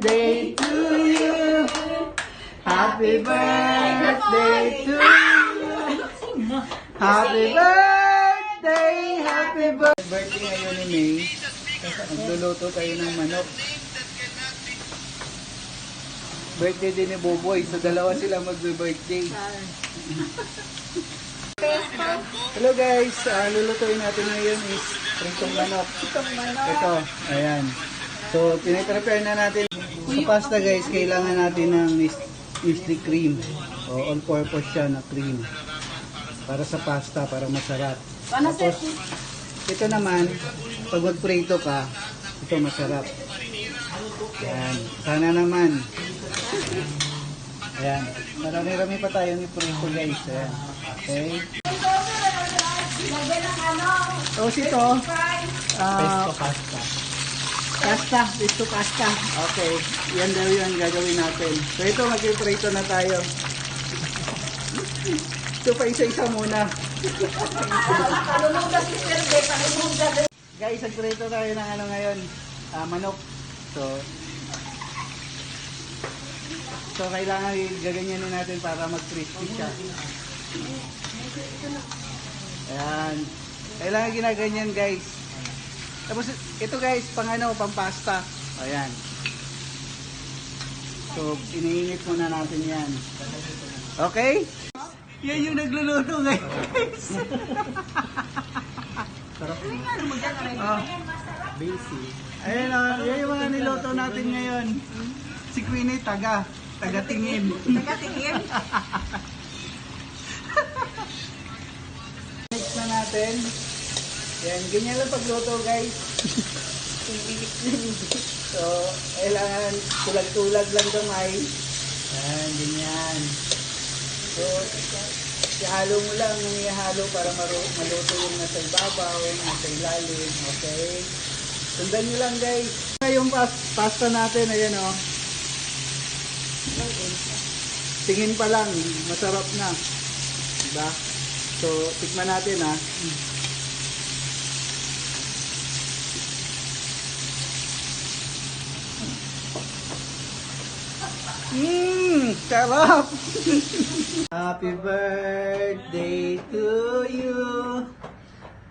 birthday to you. Happy birthday to you. Happy birthday, happy birthday. Birthday ngayon ni May. Magluluto tayo ng manok. Birthday din ni Boboy. So dalawa sila magbe-birthday. Hello guys, lulutuin natin ngayon is pritong manok. Ito, ayan. So, piniprepare na natin. Sa pasta guys, kailangan natin ng Nestle cream. O, all-purpose siya na cream. Para sa pasta, para masarap. Tapos, ito naman, pag magprito ka, ito masarap. Ayan. Sana naman. Ayan. Marami-rami pa tayo ni prito guys. Ayan. Okay. Tapos ito, pesto pasta. Pesto pasta. Okay. Yan daw yung gagawin natin. So ito, mag-prito na tayo. Ito pa isa-isa muna. Guys, nagprito tayo ng ano ngayon, manok. So kailangan gaganyanin natin para mag-crispy siya. Ayan. Kailangan ginaganyan guys. Tapos ito guys, pang pasta. Ayan. So, iniinit muna natin yan. Okay? Yan yung nagluluto guys. Sarap. Basic. Ayan o, yan yung mga niluto natin ngayon. Si Queenie, taga-tingin. Taga-tingin? Mix na natin. Yan, ganyan lang pagluto guys. So, kailangan tulag-tulag lang gamay. Yan, ganyan. So, ihalo mo lang nung ihalo para maluto yung nasa ibabaw, nasa ilalim. Okay? Sundan nyo lang guys. Yung pasta natin, ayan o. Tingin pa lang, masarap na. Diba? So, tikman natin ha. Sarap! Happy birthday to you.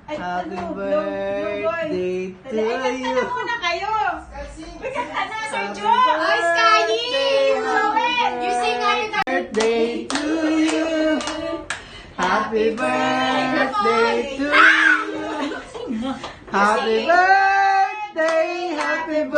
Happy birthday to you. Kanta muna kayo. Uy, kanta na, Sir Joe. Oy, Skyy! You sing happy Birthday to you. Happy birthday to you. Happy birthday, happy birthday.